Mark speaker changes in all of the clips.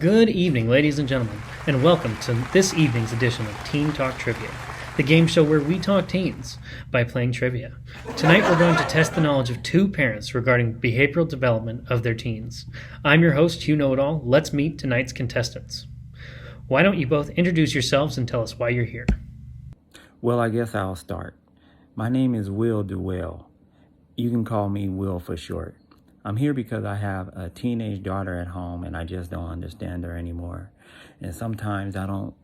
Speaker 1: Good evening, ladies and gentlemen, and welcome to this evening's edition of Teen Talk Trivia, the game show where we talk teens by playing trivia. Tonight we're going to test the knowledge of two parents regarding behavioral development of their teens. I'm your host, Hugh Know-It-All. Let's meet tonight's contestants. Why don't you both introduce yourselves and tell us why you're here?
Speaker 2: Well, I guess I'll start. My name is Will Duell. You can call me Will for short. I'm here because I have a teenage daughter at home and I just don't understand her anymore. And sometimes I don't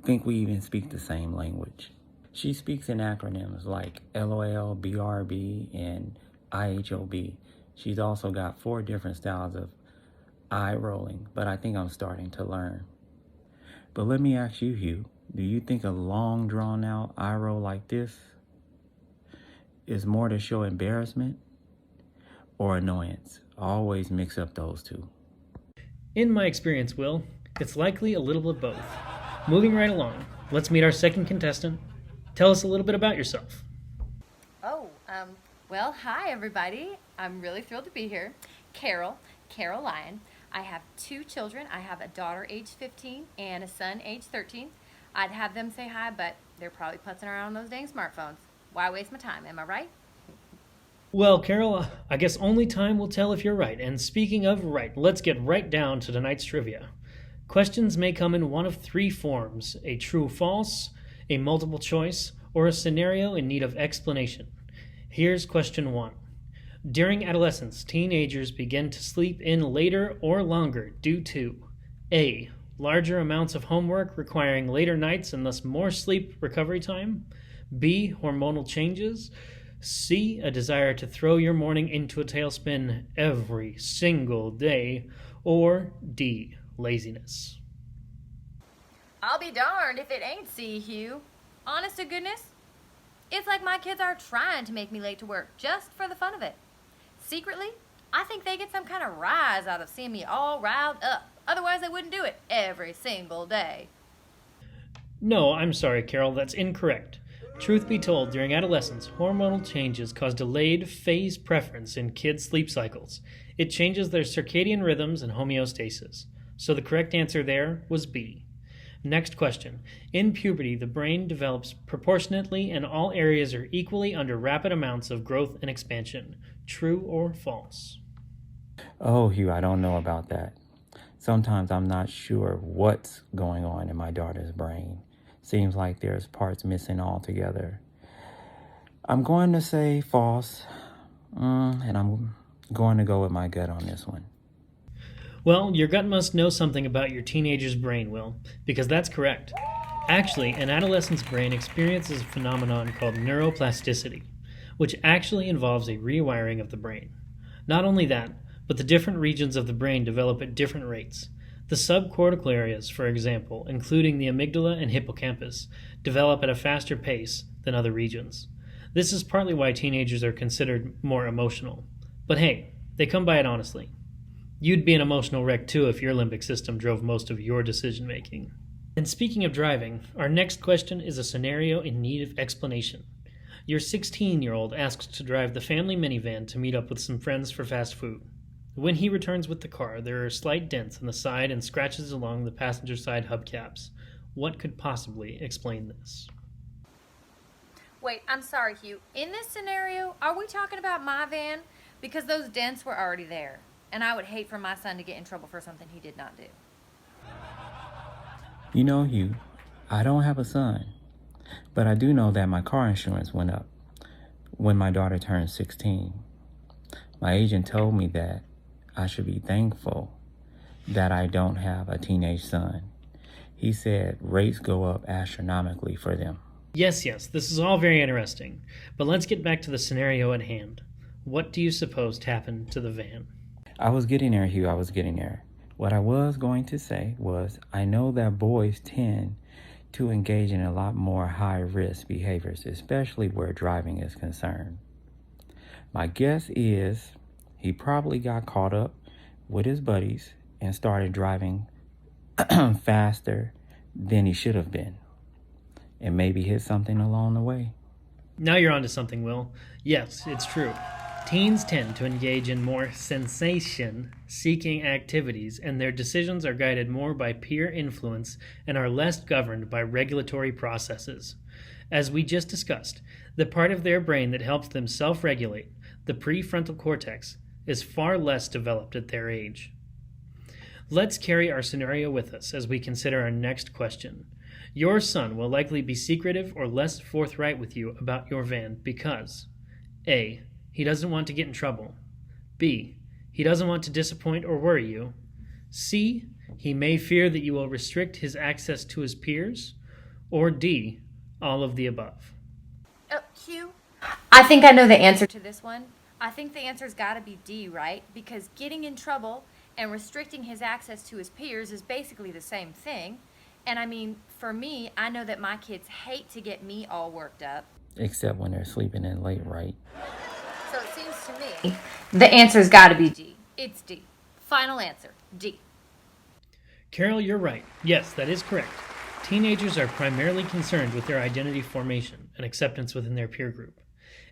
Speaker 2: think we even speak the same language. She speaks in acronyms like LOL, BRB, and IHOB. She's also got 4 different styles of eye rolling, but I think I'm starting to learn. But let me ask you, Hugh, do you think a long drawn out eye roll like this is more to show embarrassment or annoyance? I always mix up those two.
Speaker 1: In my experience, Will, it's likely a little of both. Moving right along, let's meet our second contestant. Tell us a little bit about yourself.
Speaker 3: Well, hi everybody. I'm really thrilled to be here. Carol Lyon. I have 2 children. I have a daughter age 15 and a son age 13. I'd have them say hi, but they're probably putzing around on those dang smartphones. Why waste my time? Am I right?
Speaker 1: Well, Carol, I guess only time will tell if you're right. And speaking of right, let's get right down to tonight's trivia. Questions may come in one of 3 forms: a true-false, a multiple choice, or a scenario in need of explanation. Here's question 1. During adolescence, teenagers begin to sleep in later or longer due to A. Larger amounts of homework requiring later nights and thus more sleep recovery time, B. Hormonal changes, C. A desire to throw your morning into a tailspin every single day, or D. Laziness.
Speaker 3: I'll be darned if it ain't C, Hugh. Honest to goodness, it's like my kids are trying to make me late to work just for the fun of it. Secretly, I think they get some kind of rise out of seeing me all riled up. Otherwise, they wouldn't do it every single day.
Speaker 1: No, I'm sorry, Carol, that's incorrect. Truth be told, during adolescence, hormonal changes cause delayed phase preference in kids' sleep cycles. It changes their circadian rhythms and homeostasis. So the correct answer there was B. Next question. In puberty, the brain develops proportionately and all areas are equally under rapid amounts of growth and expansion. True or false?
Speaker 2: Oh, Hugh, I don't know about that. Sometimes I'm not sure what's going on in my daughter's brain. Seems like there's parts missing altogether. I'm going to say false, and I'm going to go with my gut on this one.
Speaker 1: Well, your gut must know something about your teenager's brain, Will, because that's correct. Actually, an adolescent's brain experiences a phenomenon called neuroplasticity, which actually involves a rewiring of the brain. Not only that, but the different regions of the brain develop at different rates. The subcortical areas, for example, including the amygdala and hippocampus, develop at a faster pace than other regions. This is partly why teenagers are considered more emotional. But hey, they come by it honestly. You'd be an emotional wreck too if your limbic system drove most of your decision-making. And speaking of driving, our next question is a scenario in need of explanation. Your 16-year-old asks to drive the family minivan to meet up with some friends for fast food. When he returns with the car, there are slight dents on the side and scratches along the passenger side hubcaps. What could possibly explain this?
Speaker 3: Wait, I'm sorry, Hugh. In this scenario, are we talking about my van? Because those dents were already there. And I would hate for my son to get in trouble for something he did not do.
Speaker 2: You know, Hugh, I don't have a son, but I do know that my car insurance went up when my daughter turned 16. My agent told me that I should be thankful that I don't have a teenage son. He said rates go up astronomically for them.
Speaker 1: Yes, this is all very interesting. But let's get back to the scenario at hand. What do you suppose happened to the van?
Speaker 2: I was getting there, Hugh, I was getting there. What I was going to say was, I know that boys tend to engage in a lot more high-risk behaviors, especially where driving is concerned. My guess is he probably got caught up with his buddies and started driving faster than he should have been, and maybe hit something along the way.
Speaker 1: Now you're onto something, Will. Yes, it's true. Teens tend to engage in more sensation-seeking activities, and their decisions are guided more by peer influence and are less governed by regulatory processes. As we just discussed, the part of their brain that helps them self-regulate, the prefrontal cortex, is far less developed at their age. Let's carry our scenario with us as we consider our next question. Your son will likely be secretive or less forthright with you about your van because A. He doesn't want to get in trouble. B. He doesn't want to disappoint or worry you. C. He may fear that you will restrict his access to his peers. Or D. All of the above.
Speaker 3: Hugh, I think I know the answer to this one. I think the answer's got to be D, right? Because getting in trouble and restricting his access to his peers is basically the same thing. And I mean, for me, I know that my kids hate to get me all worked up.
Speaker 2: Except when they're sleeping in late, right?
Speaker 3: So it seems to me the answer's got to be D. It's D. Final answer, D.
Speaker 1: Carol, you're right. Yes, that is correct. Teenagers are primarily concerned with their identity formation and acceptance within their peer group.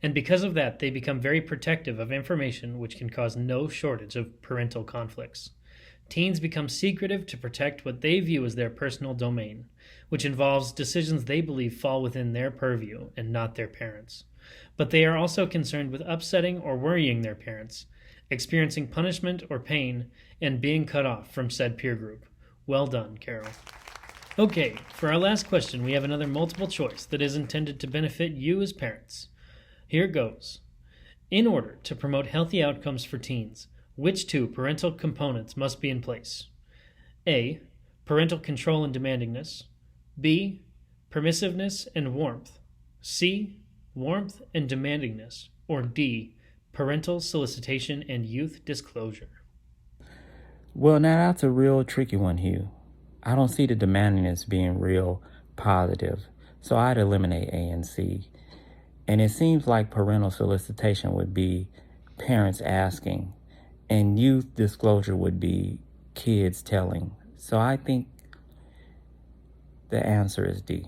Speaker 1: And because of that, they become very protective of information, which can cause no shortage of parental conflicts. Teens become secretive to protect what they view as their personal domain, which involves decisions they believe fall within their purview and not their parents'. But they are also concerned with upsetting or worrying their parents, experiencing punishment or pain, and being cut off from said peer group. Well done, Carol. Okay, for our last question, we have another multiple choice that is intended to benefit you as parents. Here goes. In order to promote healthy outcomes for teens, which two parental components must be in place? A. Parental control and demandingness. B. Permissiveness and warmth. C. Warmth and demandingness. Or D. Parental solicitation and youth disclosure.
Speaker 2: Well, now that's a real tricky one, Hugh. I don't see the demandingness being real positive, so I'd eliminate A and C. And it seems like parental solicitation would be parents asking, and youth disclosure would be kids telling. So I think the answer is D.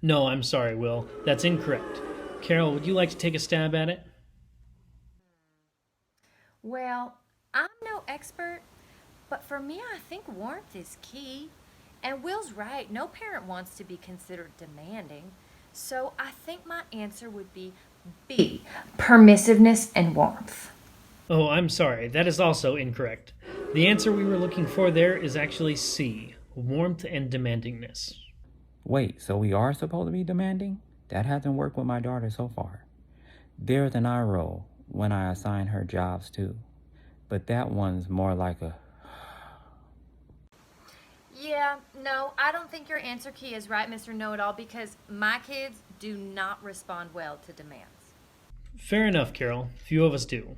Speaker 1: No, I'm sorry, Will. That's incorrect. Carol, would you like to take a stab at it?
Speaker 3: Well, I'm no expert, but for me, I think warmth is key. And Will's right. No parent wants to be considered demanding. So I think my answer would be B, permissiveness and warmth.
Speaker 1: Oh, I'm sorry. That is also incorrect. The answer we were looking for there is actually C, warmth and demandingness.
Speaker 2: Wait, so we are supposed to be demanding? That hasn't worked with my daughter so far. There's an eye roll when I assign her jobs too. But that one's more like a...
Speaker 3: Yeah, no, I don't think your answer key is right, Mr. Know-It-All, because my kids do not respond well to demands.
Speaker 1: Fair enough, Carol. Few of us do.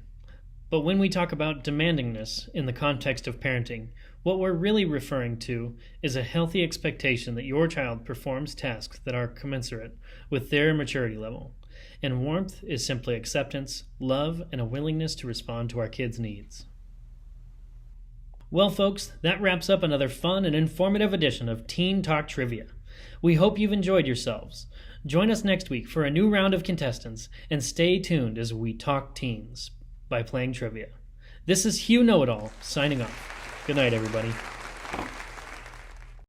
Speaker 1: But when we talk about demandingness in the context of parenting, what we're really referring to is a healthy expectation that your child performs tasks that are commensurate with their maturity level. And warmth is simply acceptance, love, and a willingness to respond to our kids' needs. Well, folks, that wraps up another fun and informative edition of Teen Talk Trivia. We hope you've enjoyed yourselves. Join us next week for a new round of contestants, and stay tuned as we talk teens by playing trivia. This is Hugh Know-It-All, signing off. Good night, everybody.